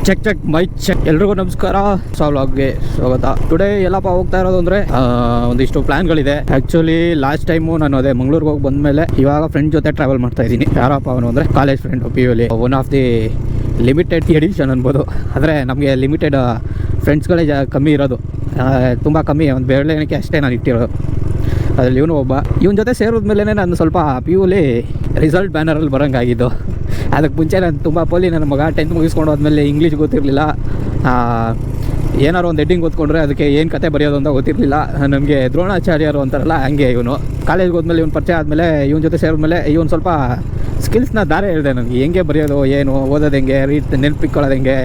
Check ಮೈ check. ಎಲ್ರಿಗೂ ನಮಸ್ಕಾರ, ವ್ಲಾಗ್ಗೆ ಸ್ವಾಗತ. ಟುಡೇ ಎಲ್ಲಪ್ಪ ಹೋಗ್ತಾ ಇರೋದು ಅಂದರೆ ಒಂದಿಷ್ಟು ಪ್ಲಾನ್ಗಳಿದೆ. ಆ್ಯಕ್ಚುಲಿ ಲಾಸ್ಟ್ ಟೈಮು ನಾನು ಅದೇ ಮಂಗಳೂರಿಗೆ ಹೋಗಿ ಬಂದಮೇಲೆ ಇವಾಗ ಫ್ರೆಂಡ್ ಜೊತೆ ಟ್ರಾವೆಲ್ ಮಾಡ್ತಾ ಇದ್ದೀನಿ. ಯಾರಪ್ಪ ಅವನು ಅಂದರೆ college friend PU one of the limited edition ಅನ್ಬೋದು. ಆದರೆ ನಮಗೆ ಲಿಮಿಟೆಡ್ ಫ್ರೆಂಡ್ಸ್ಗಳೇ ಕಮ್ಮಿ ಇರೋದು, ತುಂಬ ಕಮ್ಮಿ, ಒಂದು ಬೆರಳೆಣಿಕೆ ಅಷ್ಟೇ ನಾನು ಇಟ್ಟಿರೋದು. ಅದರಲ್ಲಿ ಇವನು ಒಬ್ಬ. ಇವನ ಜೊತೆ ಸೇರಿದ್ಮೇಲೆ ನಾನು ಸ್ವಲ್ಪ PU ರಿಸಲ್ಟ್ ಬ್ಯಾನರಲ್ಲಿ ಬರೋಂಗಾಗಿದ್ದು. ಅದಕ್ಕೆ ಮುಂಚೆ ನಾನು ತುಂಬ ನನ್ನ ಮಗ 10th ಮುಗಿಸ್ಕೊಂಡು ಹೋದ್ಮೇಲೆ ಇಂಗ್ಲೀಷ್ ಗೊತ್ತಿರಲಿಲ್ಲ. ಏನಾರು ಒಂದು ಹೆಡ್ಡಿಂಗ್ ಓದ್ಕೊಂಡ್ರೆ ಅದಕ್ಕೆ ಏನು ಕತೆ ಬರೆಯೋದು ಅಂತ ಗೊತ್ತಿರಲಿಲ್ಲ ನಮಗೆ. ದ್ರೋಣಾಚಾರ್ಯರು ಅಂತಾರಲ್ಲ, ಹಂಗೆ ಇವನು. ಕಾಲೇಜ್ಗೆ ಹೋದ್ಮೇಲೆ ಇವನು ಪರಿಚಯ ಆದಮೇಲೆ ಇವನ ಜೊತೆ ಸೇರಿದ್ಮೇಲೆ ಇವನು ಸ್ವಲ್ಪ ಸ್ಕಿಲ್ಸ್ನ ದಾರೆ ಹೇಳಿದೆ ನನಗೆ. ಹೆಂಗೆ ಬರೆಯೋದು, ಏನು ಓದೋದು, ಹೆಂಗೆ ನೆನಪಿಕ್ಕೊಳ್ಳೋದು ಹೆಂಗೆ.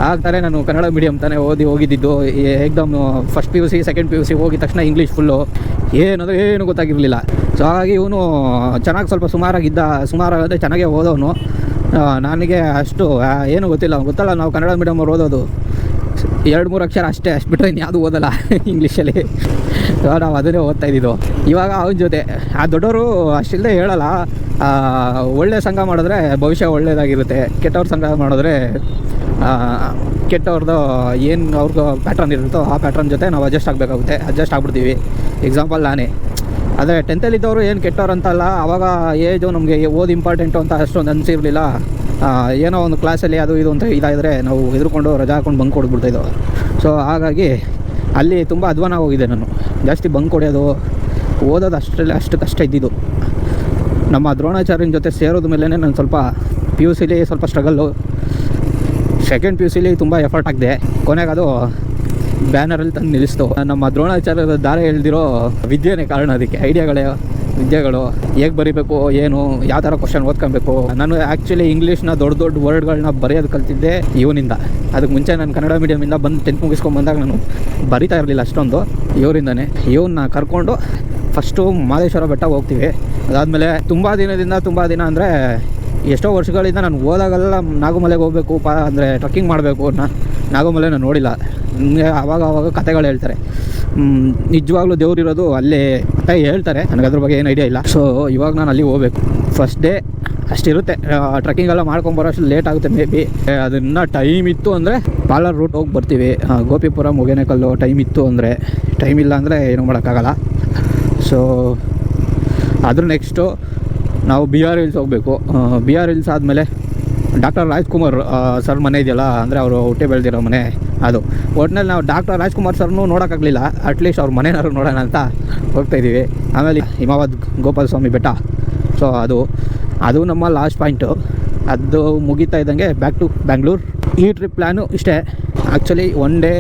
ಆಗ್ತಾರೆ ನಾನು ಕನ್ನಡ ಮೀಡಿಯಮ್ ತಾನೇ ಹೋಗಿದ್ದು. ಏಕ್ದಮ್ ಫಸ್ಟ್ PUC ಸೆಕೆಂಡ್ PUC ಹೋಗಿದ ತಕ್ಷಣ ಇಂಗ್ಲೀಷ್ ಫುಲ್ಲು ಏನಂದರೆ ಏನು ಗೊತ್ತಾಗಿರಲಿಲ್ಲ. ಸೊ ಹಾಗಾಗಿ ಇವನು ಚೆನ್ನಾಗಿ ಸ್ವಲ್ಪ ಸುಮಾರಾಗದೆ ಚೆನ್ನಾಗೇ ಓದೋನು. ನನಗೆ ಅಷ್ಟು ಏನು ಗೊತ್ತಲ್ಲ. ನಾವು ಕನ್ನಡ ಮೀಡಿಯಮವ್ರು ಓದೋದು 2-3 ಅಕ್ಷರ ಅಷ್ಟು ಬಿಟ್ಟರೆ ಇನ್ಯಾವುದು ಓದಲ್ಲ ಇಂಗ್ಲೀಷಲ್ಲಿ. ನಾವು ಅದನ್ನೇ ಓದ್ತಾ ಇದ್ದಿದ್ದು. ಇವಾಗ ಅವನ ಜೊತೆ ಆ ದೊಡ್ಡವರು ಅಷ್ಟಿಲ್ಲದೆ ಹೇಳಲ್ಲ. ಒಳ್ಳೆ ಸಂಘ ಮಾಡಿದ್ರೆ ಭವಿಷ್ಯ ಒಳ್ಳೆಯದಾಗಿರುತ್ತೆ, ಕೆಟ್ಟವ್ರ ಸಂಘ ಮಾಡಿದ್ರೆ ಕೆಟ್ಟವ್ರದ್ದು ಏನು ಅವ್ರಿಗೆ ಪ್ಯಾಟ್ರನ್ ಇರುತ್ತೋ ಆ ಪ್ಯಾಟ್ರನ್ ಜೊತೆ ನಾವು ಅಡ್ಜಸ್ಟ್ ಆಗ್ಬಿಡ್ತೀವಿ. ಎಕ್ಸಾಂಪಲ್ ನಾನೇ. ಆದರೆ 10th ಇದ್ದವರು ಏನು ಕೆಟ್ಟವ್ರು ಅಂತಲ್ಲ, ಆವಾಗ ಏಜು ನಮಗೆ ಓದು ಇಂಪಾರ್ಟೆಂಟು ಅಂತ ಅಷ್ಟೊಂದು ಅನಿಸಿರಲಿಲ್ಲ. ಏನೋ ಒಂದು ಕ್ಲಾಸಲ್ಲಿ ಅದು ಇದು ಅಂತ ಇದಾದರೆ ನಾವು ಹೆದರ್ಕೊಂಡು ರಜಾ ಹಾಕೊಂಡು ಬಂಕ್ ಕೊಡ್ಬಿಡ್ತಾಯಿದ್ದೋ. ಸೊ ಹಾಗಾಗಿ ಅಲ್ಲಿ ತುಂಬ ಅಧ್ವಾನ ಹೋಗಿದೆ ನಾನು. ಜಾಸ್ತಿ ಬಂಕ್ ಹೊಡೆಯೋದು, ಓದೋದು ಅಷ್ಟು ಕಷ್ಟ ಇದ್ದಿದ್ದು. ನಮ್ಮ ದ್ರೋಣಾಚಾರ್ಯನ ಜೊತೆ ಸೇರೋದ ಮೇಲೆ ನಾನು ಸ್ವಲ್ಪ PUC ಸ್ವಲ್ಪ ಸ್ಟ್ರಗಲ್ಲು. ಸೆಕೆಂಡ್ PUC ತುಂಬ ಎಫರ್ಟ್ ಆಗಿದೆ. ಕೊನೆಗೆ ಅದು ಬ್ಯಾನರಲ್ಲಿ ತಂದು ನಿಲ್ಲಿಸ್ತು. ನಮ್ಮ ದ್ರೋಣಾಚಾರ್ಯದ ದಾರಿ ಎಳ್ದಿರೋ ವಿದ್ಯೆನೇ ಕಾರಣ ಅದಕ್ಕೆ. ವಿದ್ಯೆಗಳು ಹೇಗೆ ಬರೀಬೇಕು, ಏನು ಯಾವ ಥರ ಕ್ವಶನ್ ಓದ್ಕೊಬೇಕು. ನಾನು ಆ್ಯಕ್ಚುಲಿ ಇಂಗ್ಲೀಷ್ನ ದೊಡ್ಡ ವರ್ಡ್ಗಳನ್ನ ಬರೆಯೋದು ಕಲ್ತಿದ್ದೆ ಇವನಿಂದ. ಅದಕ್ಕೆ ಮುಂಚೆ ನಾನು ಕನ್ನಡ ಮೀಡಿಯಮಿಂದ ಬಂದು 10th ಮುಗಿಸ್ಕೊಂಡು ಬಂದಾಗ ನಾನು ಬರಿತಾ ಇರಲಿಲ್ಲ ಅಷ್ಟೊಂದು. ಇವರಿಂದನೇ ಇವನ್ನ ಕರ್ಕೊಂಡು ಫಸ್ಟು ಮಹದೇಶ್ವರ ಬೆಟ್ಟ ಹೋಗ್ತೀವಿ. ಅದಾದಮೇಲೆ ತುಂಬ ದಿನ ಅಂದರೆ ಎಷ್ಟೋ ವರ್ಷಗಳಿಂದ ನಾನು ಹೋದಾಗೆಲ್ಲ ನಾಗಮಲೆಗೆ ಹೋಗಬೇಕು ಅಂದರೆ ಟ್ರಕ್ಕಿಂಗ್ ಮಾಡಬೇಕು. ನಾಗಮಲೆ ನಾನು ನೋಡಿಲ್ಲ. ಆವಾಗ ಕತೆಗಳು ಹೇಳ್ತಾರೆ. ನಿಜವಾಗ್ಲೂ ದೇವ್ರಿರೋದು ಅಲ್ಲೇ ಅಂತ ಹೇಳ್ತಾರೆ. ನನಗೆ ಅದ್ರ ಬಗ್ಗೆ ಏನು ಐಡಿಯಾ ಇಲ್ಲ. ಸೊ ಇವಾಗ ನಾನು ಅಲ್ಲಿ ಹೋಗ್ಬೇಕು. First day ಅಷ್ಟಿರುತ್ತೆ. ಟ್ರಕ್ಕಿಂಗ್ ಎಲ್ಲ ಮಾಡ್ಕೊಂಬರೋಷ್ಟು ಲೇಟ್ ಆಗುತ್ತೆ ಮೇ ಬಿ. ಅದನ್ನು ಟೈಮ್ ಇತ್ತು ಅಂದರೆ ಪಾಲರ್ ರೂಟ್ ಹೋಗಿ ಬರ್ತೀವಿ. ಗೋಪಿಪುರ ಮುಗೇನಕಲ್ಲು ಟೈಮ್ ಇತ್ತು ಅಂದರೆ. ಟೈಮ್ ಇಲ್ಲ ಅಂದರೆ ಏನೂ ಮಾಡೋಕ್ಕಾಗಲ್ಲ. ಸೊ ಅದ್ರ ನೆಕ್ಸ್ಟು ನಾವು BR ಹಿಲ್ಸ್ ಹೋಗಬೇಕು. BR ಹಿಲ್ಸ್ ಆದಮೇಲೆ ಡಾಕ್ಟರ್ ರಾಜ್ಕುಮಾರ್ ಸರ್ ಮನೆ ಇದೆಯಲ್ಲ, ಅಂದರೆ ಅವರು ಹುಟ್ಟೆ ಬೆಳೆದಿರೋ ಮನೆ ಅದು. ಒಟ್ಟಿನಲ್ಲಿ ನಾವು ಡಾಕ್ಟರ್ ರಾಜ್ಕುಮಾರ್ ಸರ್ನೂ ನೋಡೋಕ್ಕಾಗಲಿಲ್ಲ. ಅಟ್ಲೀಸ್ಟ್ ಅವ್ರ ಮನೆಯವ್ರು ನೋಡೋಣ ಅಂತ ಹೋಗ್ತಾಯಿದ್ದೀವಿ. ಆಮೇಲೆ ಹಿಮಾವದ್ ಗೋಪಾಲ ಸ್ವಾಮಿ ಬೆಟ್ಟ. ಸೊ ಅದು ನಮ್ಮ ಲಾಸ್ಟ್ ಪಾಯಿಂಟು. ಅದು ಮುಗಿತಾ ಇದ್ದಂಗೆ ಬ್ಯಾಕ್ ಟು ಬ್ಯಾಂಗ್ಳೂರ್. ಈ ಟ್ರಿಪ್ ಪ್ಲ್ಯಾನು ಇಷ್ಟೇ. Actually one day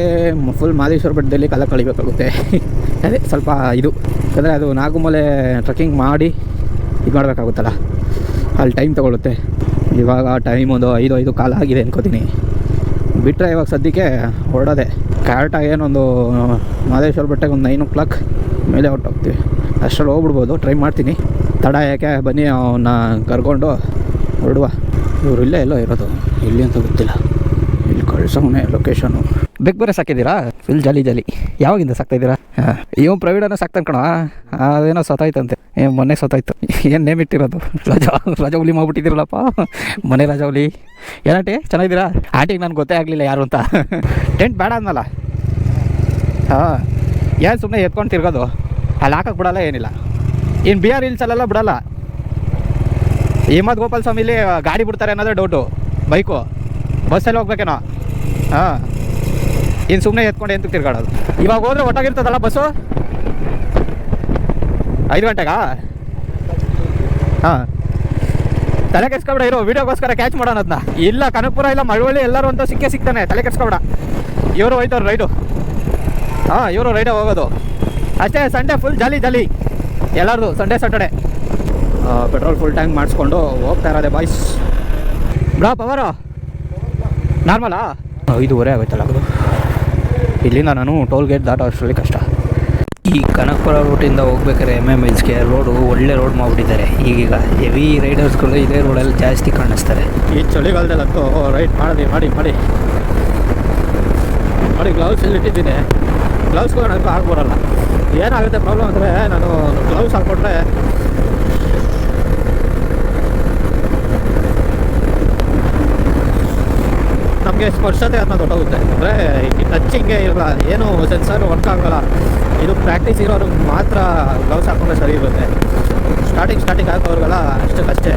full Mahadeshwara ಬೆಟ್ಟದಲ್ಲಿ ಕಾಲ ಕಳಿಬೇಕಾಗುತ್ತೆ. ಅದೇ ಸ್ವಲ್ಪ ಇದು, ಯಾಕಂದರೆ ಅದು ನಾಗಮಲೆ ಟ್ರಕ್ಕಿಂಗ್ ಮಾಡಿ ಇದು ಮಾಡಬೇಕಾಗುತ್ತಲ್ಲ, ಅಲ್ಲಿ ಟೈಮ್ ತೊಗೊಳುತ್ತೆ. ಇವಾಗ ಟೈಮ್ ಒಂದು 5 ಕಾಲ ಆಗಿದೆ ಅನ್ಕೋತೀನಿ. ಬಿಟ್ಟರೆ ಇವಾಗ ಸದ್ಯಕ್ಕೆ ಹೊರಡೋದೆ. ಕರೆಕ್ಟಾಗಿ ಏನೊಂದು ಮಹದೇಶ್ವರ ಬೆಟ್ಟಕ್ಕೆ ಒಂದು 9 o'clock ಮೇಲೆ ಹೊರಟೋಗ್ತೀವಿ. ಅಷ್ಟರಲ್ಲಿ ಹೋಗ್ಬಿಡ್ಬೋದು. ಟ್ರೈ ಮಾಡ್ತೀನಿ. ತಡ ಯಾಕೆ, ಬನ್ನಿ ಅವನ್ನ ಕರ್ಕೊಂಡು ಹೊರಡುವ. ಇವರು ಇಲ್ಲೇ ಎಲ್ಲೋ ಇರೋದು, ಇಲ್ಲಿ ಅಂತ ಗೊತ್ತಿಲ್ಲ. ಇಲ್ಲಿ ಕಳ್ಸೋನೆ ಲೊಕೇಶನು. ಬೇರೆ ಸಾಕಿದ್ದೀರಾ? Full jolly. ಯಾವಾಗಿಂದ ಸಾಕ್ತಾಯಿದ್ದೀರಾ? ಇವ್ ಪ್ರವೀಣನ ಸಾಕ್ತಾನೆ ಕಣ. ಅದೇನೋ ಸತ್ತಾಯ್ತಂತೆ, ಮೊನ್ನೆ ಸತ್ತಾಯ್ತು. ಏನು ನೇಮ್ ಇಟ್ಟಿರೋದು? ರಾಜೌಲಿ ಮಾಡ್ಬಿಟ್ಟಿದ್ದೀರಲ್ಲಪ್ಪ, ಮನೆ ರಾಜೌಲಿ. ಏನಾಟಿ ಚೆನ್ನಾಗಿದ್ದೀರಾ? ಆಂಟಿಗೆ ನನಗೆ ಗೊತ್ತೇ ಆಗಲಿಲ್ಲ ಯಾರು ಅಂತ. ಟೆಂಟ್ ಬೇಡ ಅಂದಲ್ಲ. ಏನು ಸುಮ್ಮನೆ ಎತ್ಕೊಂಡು ತಿರ್ಗೋದು, ಅಲ್ಲಿ ಹಾಕಕ್ಕೆ ಬಿಡಲ್ಲ, ಏನಿಲ್ಲ. ಇನ್ನು BR ಹಿಲ್ಸಲ್ಲೆಲ್ಲ ಬಿಡಲ್ಲ. ಹಿಮತ್ ಗೋಪಾಲ ಸ್ವಾಮಿಲಿ ಗಾಡಿ ಬಿಡ್ತಾರೆ ಅನ್ನೋದೇ ಡೌಟು. ಬೈಕು ಬಸ್ಸಲ್ಲಿ ಹೋಗ್ಬೇಕೇನೋ. ಇನ್ನು ಸುಮ್ಮನೆ ಎತ್ಕೊಂಡು ಎಂತಕ್ಕೆ ತಿರ್ಗಾಡೋದು? ಇವಾಗ ಹೋದ್ರೆ ಒಟ್ಟಾಗಿರ್ತದಲ್ಲ ಬಸ್ಸು. 5 ಗಂಟೆಗಾ? ತಲೆ ಕೆಡ್ಸ್ಕೊಬೇಡ, ಇರೋ ವೀಡಿಯೋಗೋಸ್ಕರ ಕ್ಯಾಚ್ ಮಾಡೋಣ ಅದನ್ನ. ಇಲ್ಲ ಕನಕಪುರ ಇಲ್ಲ ಮಳವಳ್ಳಿ ಎಲ್ಲರೂ ಅಂತ ಸಿಗ್ತಾನೆ. ತಲೆ ಕೆಡ್ಸ್ಕೊಬೇಡ. ಇವರು ಹೋಯ್ತವ್ರು ರೈಡು. ಇವರು ರೈಡೇ ಹೋಗೋದು ಅಷ್ಟೇ. ಸಂಡೇ ಫುಲ್ ಜಾಲಿ ಎಲ್ಲರದು. Sunday Saturday petrol full tank ಮಾಡಿಸ್ಕೊಂಡು ಹೋಗ್ತಾ ಇರೋದೆ ಬಾಯ್ಸ್. ಪವರು ನಾರ್ಮಲಾ? 5:30 ಆಗೋಯ್ತಲ್ಲ ಅದು. ಇಲ್ಲಿಂದ ನಾನು ಟೋಲ್ ಗೇಟ್ ದಾಟೋ ಅಷ್ಟರಲ್ಲಿ ಕಷ್ಟ. ಈ ಕನಕಪುರ ರೂಟಿಂದ ಹೋಗ್ಬೇಕಾದ್ರೆ MM ಹಿಲ್ಸ್ಗೆ ಒಳ್ಳೆ ರೋಡ್ ಮಾಡಿಬಿಟ್ಟಿದ್ದಾರೆ. ಈಗೀಗ ಹೆವಿ ರೈಡರ್ಸ್ಗಳು ಇದೇ ರೋಡಲ್ಲಿ ಜಾಸ್ತಿ ಕಾಣಿಸ್ತಾರೆ. ಈ ಚಳಿಗಾಲದಲ್ಲಂತೂ ರೈಡ್ ಮಾಡಿ ಗ್ಲೌಸ್ ಇಲ್ಲಿ ಇಟ್ಟಿದ್ದೀನಿ. ಗ್ಲೌಸ್ಗಳು ನನಗೂ ಆಗ್ಬರಲ್ಲ. ಏನಾಗುತ್ತೆ ಪ್ರಾಬ್ಲಮ್ ಅಂದರೆ, ನಾನು ಗ್ಲೌಸ್ ಹಾಕ್ಕೊಟ್ರೆ ನಿಮಗೆ ಸ್ಪರ್ಶತೆ ಅನ್ನೋ ದೊಡ್ಡೋಗುತ್ತೆ. ಅಂದರೆ ಈ ಟಚ್ಚಿಂಗೇ ಇರಲ್ಲ, ಏನು ಸೆನ್ಸರ್ ವರ್ಕ್ ಆಗೋಲ್ಲ. ಇದು ಪ್ರಾಕ್ಟೀಸ್ ಇರೋರಿಗೆ ಮಾತ್ರ ಗ್ಲೌಸ್ ಹಾಕೊಂಡ್ರೆ ಸರಿ ಇರುತ್ತೆ. ಸ್ಟಾರ್ಟಿಂಗ್ ಹಾಕೋರಿಗೆಲ್ಲ ಅಷ್ಟಕ್ಕಷ್ಟೇ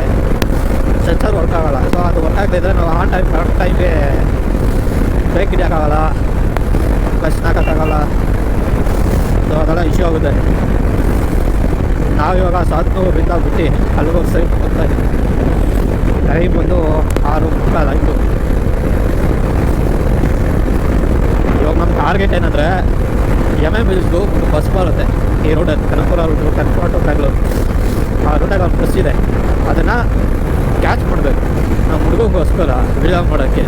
ಸೆನ್ಸರ್ ವರ್ಕ್ ಆಗೋಲ್ಲ. ಸೊ ಅದು ವರ್ಕ್ ಆಗದಿದ್ದರೆ ನಾವು ಆನ್ ಟೈಮ್ ಕರೆಕ್ಟ್ ಟೈಮ್ಗೆ ಬ್ರೇಕ್ ಹಿಡಿಯೋಕ್ಕಾಗಲ್ಲ, ಕ್ಲಚ್ ಹಾಕೋಕ್ಕಾಗಲ್ಲ. ಸೊ ಅದೆಲ್ಲ ಇಶ್ಯೂ ಆಗುತ್ತೆ. ನಾವಿವಾಗ 700 ಬಿಟ್ಟು ಅಲ್ಲಿಗೆ ಸೈಡ್ ಹೋಗ್ತಾ ಇದ್ದೀವಿ. ಟೈಮ್ ಬಂದು 6:45 ಆಯಿತು. ಇವಾಗ ನಮ್ಮ ಟಾರ್ಗೆಟ್ ಏನಂದರೆ MM ಹಿಲ್ಸ್ದು ಒಂದು ಬಸ್ ಬರುತ್ತೆ ಈ ರೋಡಲ್ಲಿ, ಕನಕಪುರ ರೋಡು, ಕನಕಪುರ ಟು ಬ್ಯಾಂಗ್ಳೂರು. ಆ ರೋಡಾಗ ಒಂದು ಬಸ್ ಇದೆ, ಅದನ್ನು ಕ್ಯಾಚ್ ಮಾಡಬೇಕು ನಮ್ಮ ಹುಡುಗಗೋಸ್ಕರ ವಿಡಿಯೋ ಮಾಡೋಕ್ಕೆ.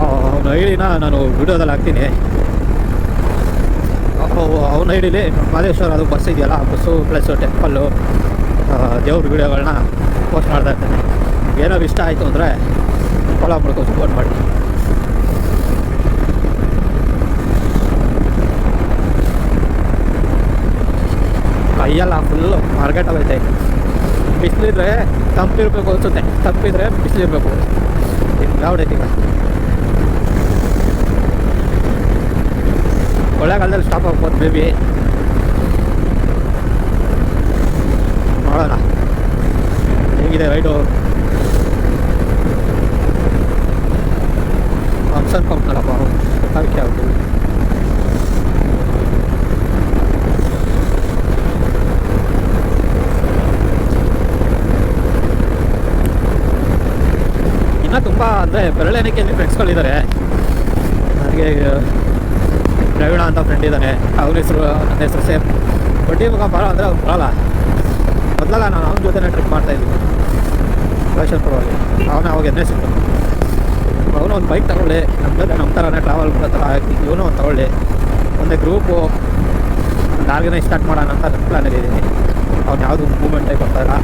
ಅವನ ಐಡಿನ ನಾನು ವಿಡಿಯೋದಲ್ಲಿ ಹಾಕ್ತೀನಿ. ಅವನ ಐಡಿಲಿ ಮಾದೇಶ್ವರ ಅದು ಬಸ್ ಇದೆಯಲ್ಲ, ಆ ಬಸ್ಸು ಪ್ಲಸ್ ಟೆಂಪಲ್ಲು ದೇವ್ರ ವಿಡಿಯೋಗಳನ್ನ ಪೋಸ್ಟ್ ಮಾಡ್ತಾ ಇರ್ತೇನೆ. ಏನಾದ್ರು ಇಷ್ಟ ಆಯಿತು ಅಂದರೆ ಫಾಲೋ ಮಾಡ್ಕೊಂಡು ಸಪೋರ್ಟ್ ಮಾಡಿ. ಕೈಯೆಲ್ಲ ಫುಲ್ಲು ಮಾರ್ಕೆಟಲ್ಲೈತೆ. ಬಿಸಿಲಿದ್ರೆ ತಂಪಿರಬೇಕು ಅನಿಸುತ್ತೆ, ತಂಪಿದ್ರೆ ಬಿಸಿಲಿರಬೇಕು. ಯಾವ್ದೈತಿ ಈಗ ಕೊಳ್ಳೇಗಾಲದಲ್ಲಿ ಸ್ಟಾಪ್ ಆಗ್ಬೋದು ಬೇಬಿ. ನೋಡೋಣ ಹೇಗಿದೆ ರೈಡು. ಹಂಸನ್ ಕಂಪ್ನಲ್ಲಪ್ಪ ಅದಕ್ಕೆ ಯಾವುದು ಇನ್ನೂ ತುಂಬ ಅಂದರೆ ಬೆರಳೆಣಿಕೆಯಲ್ಲಿ ಫ್ರೆಂಡ್ಸ್ಗಳಿದ್ದಾರೆ. ನನಗೆ ಪ್ರವೀಣ ಅಂತ ಫ್ರೆಂಡ್ ಇದ್ದಾನೆ, ಅವ್ರ ಹೆಸರು ನನ್ನ ಹೆಸರು ಸೇಮ್. ಬಡ್ಡಿ ಮಗ ಬರೋ ಅಂದರೆ ಅವ್ನು ಬರೋಲ್ಲ. ಮೊದಲೆಲ್ಲ ನಾನು ಅವನ ಜೊತೆನೇ ಟ್ರಿಪ್ ಮಾಡ್ತಾಯಿದ್ದೀನಿ ಪರವಾಗಿ. ಅವನ ಅವಾಗ ಎನ್ನೇ ಸಿಕ್ತು. ಅವನು ಒಂದು ಬೈಕ್ ತಗೊಳ್ಳಿ, ನಮ್ಮ ಜೊತೆ ನಮ್ಮ ಥರನೇ ಟ್ರಾವೆಲ್ ಮಾಡೋ ಥರ ಆಗ್ತಿತ್ತು. ಇವನು ಒಂದು ತಗೊಳ್ಳಿ, ಒಂದೇ ಗ್ರೂಪು ಒಂದು ಆರ್ಗನೈಸ್ ಸ್ಟಾರ್ಟ್ ಮಾಡೋಣ ಅಂತ ನನ್ನ ಪ್ಲ್ಯಾನಲ್ಲಿದ್ದೀನಿ. ಅವ್ನು ಯಾವುದು ಮೂಮೆಂಟೇ ಕೊಡ್ತಾಯಿಲ್ಲ.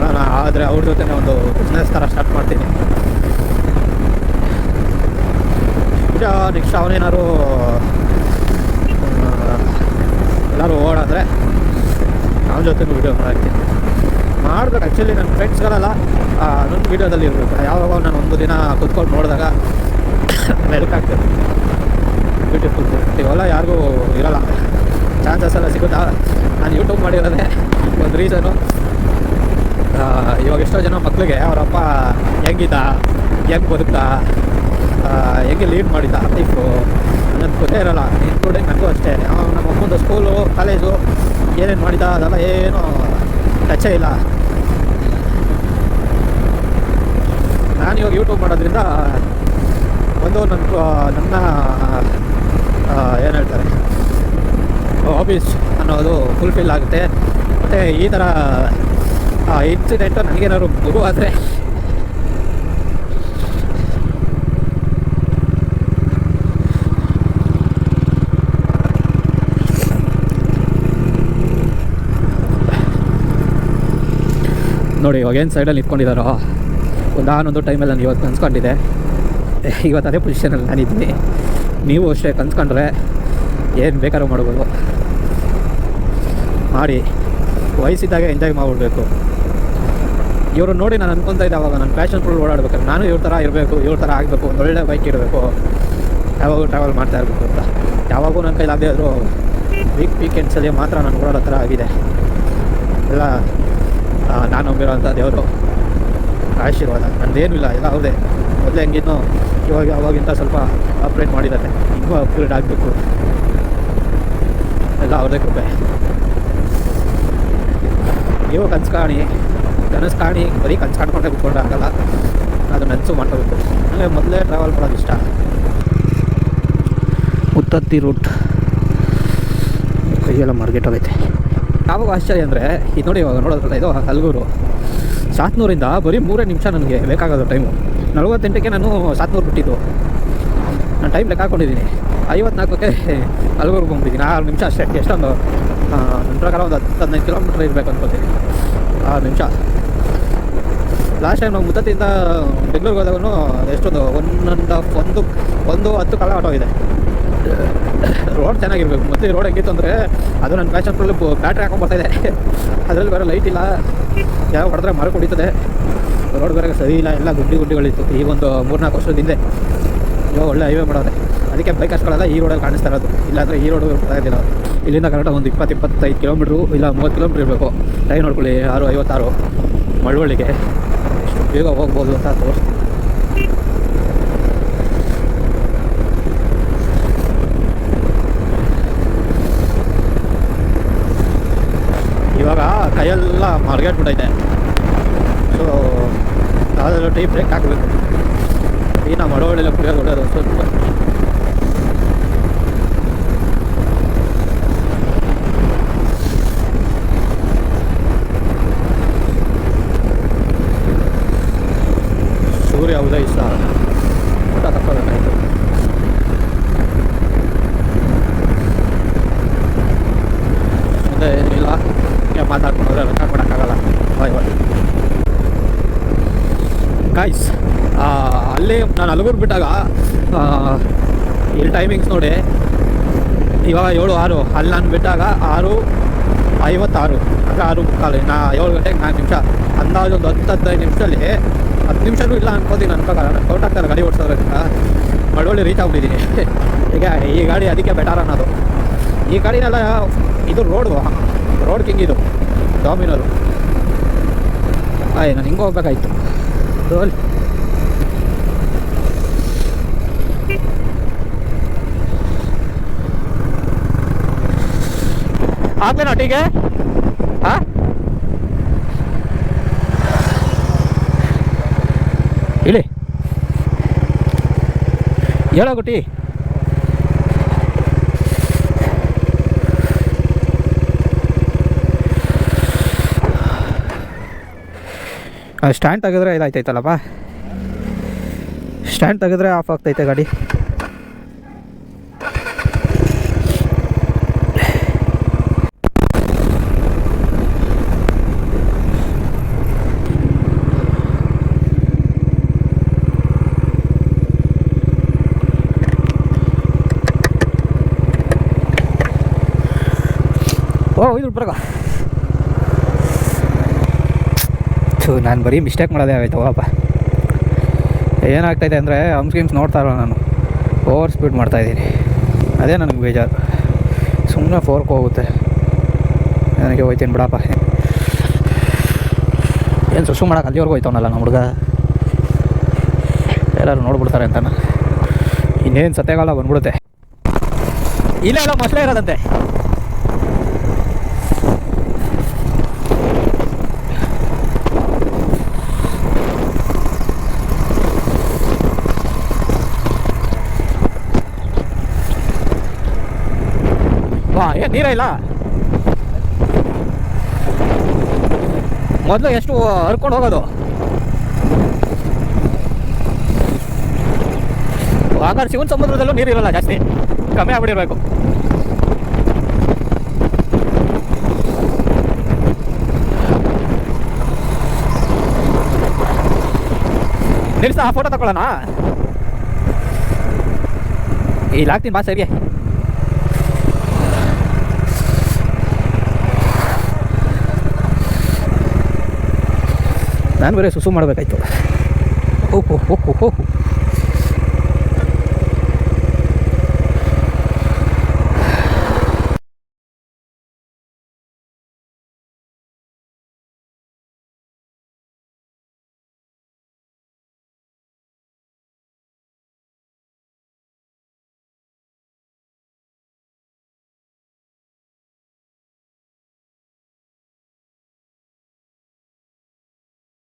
ನಾನು ಆದರೆ ಅವ್ರ ಜೊತೆನೇ ಒಂದು ಬಿಸ್ನೆಸ್ ಥರ ಸ್ಟಾರ್ಟ್ ಮಾಡ್ತೀನಿ. ನೆಕ್ಸ್ಟ್ ಅವನೇನಾದ್ರು ಎಲ್ಲರೂ ಓಡಾದರೆ ಅವನ ಜೊತೆನೂ ವೀಡಿಯೋ ಮಾಡ್ತೀನಿ. ಮಾಡ್ಬೇಕು ಆ್ಯಕ್ಚುಲಿ ನನ್ನ ಫ್ರೆಂಡ್ಸ್ಗಳೆಲ್ಲ ನನ್ನ ವೀಡಿಯೋದಲ್ಲಿ ಇರಬೇಕು. ಯಾವಾಗ ನಾನು ಒಂದು ದಿನ ಕುತ್ಕೊಂಡು ನೋಡಿದಾಗ ಮೆಲ್ಕಾಗ್ತದೆ. ಬ್ಯೂಟಿಫುಲ್ ಇವೆಲ್ಲ ಯಾರಿಗೂ ಇರೋಲ್ಲ, ಚಾನ್ಸಸ್ ಎಲ್ಲ ಸಿಗುತ್ತಾ. ನಾನು ಯೂಟ್ಯೂಬ್ ಮಾಡಿರೋದೇ ಒಂದು ರೀಸನು. ಇವಾಗ ಎಷ್ಟೋ ಜನ ಮಕ್ಕಳಿಗೆ ಅವರಪ್ಪ ಹೆಂಗಿದ್ದ, ಹೆಂಗೆ ಬದುಕ್ತಾ, ಹೆಂಗೆ ಲೀಡ್ ಮಾಡಿದ್ದ ಲೈಫು ನನಗೆ ಗೊತ್ತೇ ಇರೋಲ್ಲ. ಇನ್ಕ್ಲೂಡಿಂಗ್ ನನಗೂ ಅಷ್ಟೇ. ನಮ್ಮ ಅಮ್ಮಂದು ಸ್ಕೂಲು, ಕಾಲೇಜು ಏನೇನು ಮಾಡಿದ್ದ ಅದೆಲ್ಲ ಏನೂ ಟಚೇ ಇಲ್ಲ. ನಾನು ಇವಾಗ ಯೂಟ್ಯೂಬ್ ಮಾಡೋದ್ರಿಂದ ಒಂದು ನನ್ನ ಏನು ಹೇಳ್ತಾರೆ ಹಾಬೀಸ್ ಅನ್ನೋದು ಫುಲ್ಫಿಲ್ ಆಗುತ್ತೆ. ಮತ್ತು ಈ ಥರ ಇನ್ಸಿಡೆಂಟು ನನಗೇನಾದ್ರು ಮಗು ಆದರೆ ನೋಡಿ ಇವಾಗ ಏನು ಸೈಡಲ್ಲಿ ನಿಂತ್ಕೊಂಡಿದ್ದಾರೋ ಒಂದಾನೊಂದು ಟೈಮಲ್ಲಿ ನಾನು ಇವತ್ತು ಕನ್ಸ್ಕೊಂಡಿದ್ದೆ. ಇವತ್ತು ಅದೇ ಪೊಸಿಷನಲ್ಲಿ ನಾನಿದ್ದೀನಿ. ನೀವು ಅಷ್ಟೇ ಕನ್ಸ್ಕೊಂಡ್ರೆ ಏನು ಬೇಕಾದ್ರೂ ಮಾಡ್ಬೋದು. ಮಾಡಿ ವಯಸ್ಸಿದ್ದಾಗ ಎಂಜಾಯ್ ಮಾಡಿಬಿಡ್ಬೇಕು. ಇವರು ನೋಡಿ ನಾನು ಅನ್ಕೊತಾ ಇದ್ದೆ ಅವಾಗ ನಾನು ಪ್ಯಾಷನ್ ಫುಲ್ ಓಡಾಡ್ಬೇಕಾದ್ರೆ ನಾನು ಇವ್ರ ಥರ ಇರಬೇಕು, ಇವ್ರ ಥರ ಆಗಬೇಕು, ಒಂದು ಒಳ್ಳೆ ಬೈಕ್ ಇರಬೇಕು, ಯಾವಾಗೂ ಟ್ರಾವೆಲ್ ಮಾಡ್ತಾ ಇರಬೇಕು ಅಂತ. ಯಾವಾಗೂ ನನ್ನ ಕೈಲಾಗದೇ ಆದರೂ ವೀಕೆಂಡ್ಸಲ್ಲಿ ಮಾತ್ರ ನಾನು ಓಡಾಡೋ ಥರ ಆಗಿದೆ. ಎಲ್ಲ ನಾನು ನಂಬಿರೋಂಥ ದೇವರು ಆಶೀರ್ವಾದ. ನಂದೇನೂ ಇಲ್ಲ, ಎಲ್ಲ ಅವ್ರದೇ. ಮೊದಲೇ ಹೆಂಗಿದ್ನೋ ಇವಾಗ ಅವಾಗಿಂತ ಸ್ವಲ್ಪ ಅಪ್ಗ್ರೇಡ್ ಮಾಡಿದ್ದಾರೆ, ಇನ್ನೂ ಅಪ್ಗ್ರೇಡ್ ಆಗಬೇಕು. ಎಲ್ಲ ಅವ್ರದೇ ಕೃಪೆ. ನೀವು ಕನಸು ಕಾಣಿ ಬರೀ ಕನಸು ಕಾಣ್ಕೊಂಡೆ ಕೂತ್ಕೊಂಡ್ರೆ ಆಗಲ್ಲ, ಅದು ನನಸು ಮಾಡ್ಕೋಬೇಕು. ನನಗೆ ಮೊದಲೇ ಟ್ರಾವೆಲ್ ಮಾಡೋದು ಇಷ್ಟ. ಉತ್ತತ್ತಿ ರೂಟ್ ಕೈಯೆಲ್ಲ ಮಾರ್ಕೆಟ್ ಆಗೈತೆ. ಯಾವಾಗ ಆಶ್ಚರ್ಯ ಅಂದರೆ ಇದು ನೋಡಿ, ಇವಾಗ ನೋಡೋದ್ರಲ್ಲ ಇದು ಹಲಗೂರು. 700ರಿಂದ ಬರೀ 3 ನಿಮಿಷ ನನಗೆ ಬೇಕಾಗೋದು ಟೈಮು. 48ಕ್ಕೆ ನಾನು 700 ಬಿಟ್ಟಿದ್ದು. ನಾನು ಟೈಮ್ ಲೆಕ್ಕ ಹಾಕ್ಕೊಂಡಿದ್ದೀನಿ. 54ಕ್ಕೆ ಹಲಗೂರಿಗೆ ಬಂದ್ಬಿಟ್ಟಿದ್ದೀನಿ. 6 ನಿಮಿಷ ಅಷ್ಟೇ. ಎಷ್ಟೊಂದು ನನ್ನ ಪ್ರಕಾರ ಒಂದು 10-15 ಕಿಲೋಮೀಟ್ರ್ ಇರಬೇಕು ಅನ್ಕೋತೀನಿ. 6 ನಿಮಿಷ. ಲಾಸ್ಟ್ ಟೈಮ್ ನಾವು ಮುತ್ತತ್ತಿಂದ ಬೆಂಗಳೂರಿಗೆ ಹೋದಾಗೂ ಎಷ್ಟೊಂದು 1:10 ಕಾಲ ಆಟೋ ಇದೆ. ರೋಡ್ ಚೆನ್ನಾಗಿರ್ಬೇಕು. ಮತ್ತು ಈ ರೋಡ್ ಹೆಂಗಿತ್ತು ಅಂದರೆ ಅದು ನನ್ನ ಫ್ಯಾಷನ್ ಫುಲ್ಲು ಬ್ಯಾಟ್ರಿ ಹಾಕೊಂಡ್ಬರ್ತಾಯಿದೆ. ಅದರಲ್ಲಿ ಬೇರೆ ಲೈಟ್ ಇಲ್ಲ, ಯಾವ ಹೊಡೆದ್ರೆ ಮರ ಕುಡಿತದೆ. ರೋಡ್ ಬೇರೆ ಸರಿ ಇಲ್ಲ, ಎಲ್ಲ ಗುಡ್ಡಿಗಳಿತ್ತು ಈಗ ಒಂದು 3-4 ವರ್ಷದ ಹಿಂದೆ. ಇವಾಗ ಒಳ್ಳೆ ಹೈವೇ ಮಾಡೋದೆ, ಅದಕ್ಕೆ ಬೈಕ್ ಹಚ್ಕೊಳ್ಳಲ್ಲ ಈ ರೋಡಲ್ಲಿ ಕಾಣಿಸ್ತಾ ಇರೋದು. ಇಲ್ಲಾಂದರೆ ಈ ರೋಡ್ ಬರ್ತಾ ಇದ್ದಿಲ್ಲ. ಇಲ್ಲಿಂದ ಕರೆಕ್ಟಾಗಿ ಒಂದು 20-25 ಕಿಲೋಮೀಟ್ರು ಇಲ್ಲ 30 ಕಿಲೋಮೀಟ್ರ್ ಇರಬೇಕು. ಟೈಮ್ ನೋಡ್ಕೊಳ್ಳಿ 6:56 ಮಳವಳ್ಳಿಗೆ ಎಷ್ಟು ಬೇಗ ಹೋಗ್ಬೋದು ಅಂತ ತೋರಿಸ್ತೀನಿ. ಇವಾಗ ಕೈಯೆಲ್ಲ ಮರ್ಗಾಟ್ಬಿಟ್ಟೈತೆ. ಸೊ ಯಾವುದಾದ್ರೂ ಟೀ ಬ್ರೇಕ್ ಹಾಕಬೇಕು. ಈ ನಾವು ಮಳವಳ್ಳಿಲ್ಲ ಕುಡಿಯೋದು ಒಳ್ಳೆಯದು. ಸ್ವಲ್ಪ ಸೂರ್ಯ ಉದಯಿಸ ಊಟ ತಕ್ಕೋಬೇಕಾಯ್ತು. ಮುಂದೆ ಏನಿಲ್ಲ, ಮಾತಾಡ್ಕೊಂಡ್ರೆ ರೆಕಾರ್ಡ್ ಮಾಡೋಕ್ಕಾಗಲ್ಲ. ಬಾಯ್ ಬಾಯ್ ಗಾಯ್ಸ್. ಅಲ್ಲಿ ನಾನು ಅಲಗೂರು ಬಿಟ್ಟಾಗ ಇಲ್ಲಿ ಟೈಮಿಂಗ್ಸ್ ನೋಡಿ, ಇವಾಗ 7:06. ಅಲ್ಲಿ ನಾನು ಬಿಟ್ಟಾಗ 6:56 ಅಂದರೆ 6:45. 7 ಗಂಟೆಗೆ 4 ನಿಮಿಷ. ಅಂದಾಜು ಒಂದು 10-15 ನಿಮಿಷದಲ್ಲಿ 10 ನಿಮಿಷನೂ ಇಲ್ಲ ಅನ್ಕೋತೀನಿ. ನನ್ನ ಪ್ರಕಾರ ಕೌಂಟ್ ಆಗ್ತಾರೆ ಗಾಡಿ ಓಡಿಸೋದ್ರಿಂದ. ಮಳವಳ್ಳಿ ರೀಚ್ ಆಗ್ಬಿಟ್ಟಿದ್ದೀನಿ. ಈಗ ಈ ಗಾಡಿ ಅದಕ್ಕೆ ಬೆಟರ್ ಅನ್ನೋದು. ಈ ಗಾಡಿನೆಲ್ಲ ಇದು ರೋಡ್ ಕಿಂಗ್ ಇದು ಡಾಮಿನರು. ನಾನು ಹಿಂಗೆ ಹೋಗ್ಬೇಕಾಯ್ತು. ರೋಲ್ ಆಗ್ಲೇನಾ ಟೀಗೆ? ಹಾಂ ಹೇಳಿ, ಹೇಳೋ ಗುಟ್ಟಿ. ಸ್ಟ್ಯಾಂಡ್ ತೆಗೆದ್ರೆ ಇದಾಯ್ತೈತಲ್ಲಪ್ಪ, ಸ್ಟ್ಯಾಂಡ್ ತೆಗೆದ್ರೆ ಆಫ್ ಆಗ್ತೈತೆ ಗಾಡಿ. ಇದು ಬರಗ ನಾನು ಬರೀ ಮಿಸ್ಟೇಕ್ ಮಾಡೋದೇ ಆಗೋಯ್ತವಪ್ಪ. ಏನಾಗ್ತಾಯಿದೆ ಅಂದರೆ ಸ್ಕೀಮ್ಸ್ ನೋಡ್ತಾ ಇರೋ ನಾನು ಓವರ್ ಸ್ಪೀಡ್ ಮಾಡ್ತಾಯಿದ್ದೀನಿ. ಅದೇ ನನಗೆ ಬೇಜಾರು. ಸುಮ್ಮನೆ 4ಕ್ಕೆ ಹೋಗುತ್ತೆ. ನನಗೆ ಹೋಯ್ತೀನಿ ಬಿಡಪ್ಪ. ಏನು ಸುಸು ಮಾಡೋಕೆ ಅಲ್ಲಿವರೆಗೂ ಹೋಯ್ತವನಲ್ಲ ನಮ್ಮ ಹುಡುಗ. ಎಲ್ಲರೂ ನೋಡ್ಬಿಡ್ತಾರೆ ಅಂತಾನ. ಇನ್ನೇನು ಸತ್ಯಕಾಲ ಬಂದ್ಬಿಡುತ್ತೆ. ಇಲ್ಲ ಮೊಸಳೆ ಇರೋದಂತೆ. ಏನು ನೀರೇ ಇಲ್ಲ. ಮೊದಲು ಎಷ್ಟು ಹರ್ಕೊಂಡು ಹೋಗೋದು. ಹಾಗಾದ್ರೆ ಶಿವನ ಸಮುದ್ರದಲ್ಲೂ ನೀರಿರಲ್ಲ, ಜಾಸ್ತಿ ಕಮ್ಮಿ ಆಗ್ಬಿಟ್ಟಿರ್ಬೇಕು. ನಿಲ್ಸ ಫೋಟೋ ತಗೊಳ್ಳೋಣ. ಇಲ್ಲಿ ಹಾಕ್ತೀನಿ ಬಾ ಸರಿಗೆ. ನಾನು ಬೇರೆ ಸುಸು ಮಾಡಬೇಕಾಯ್ತು. ಓಹೋ ಓಹೋ ಓಹೋ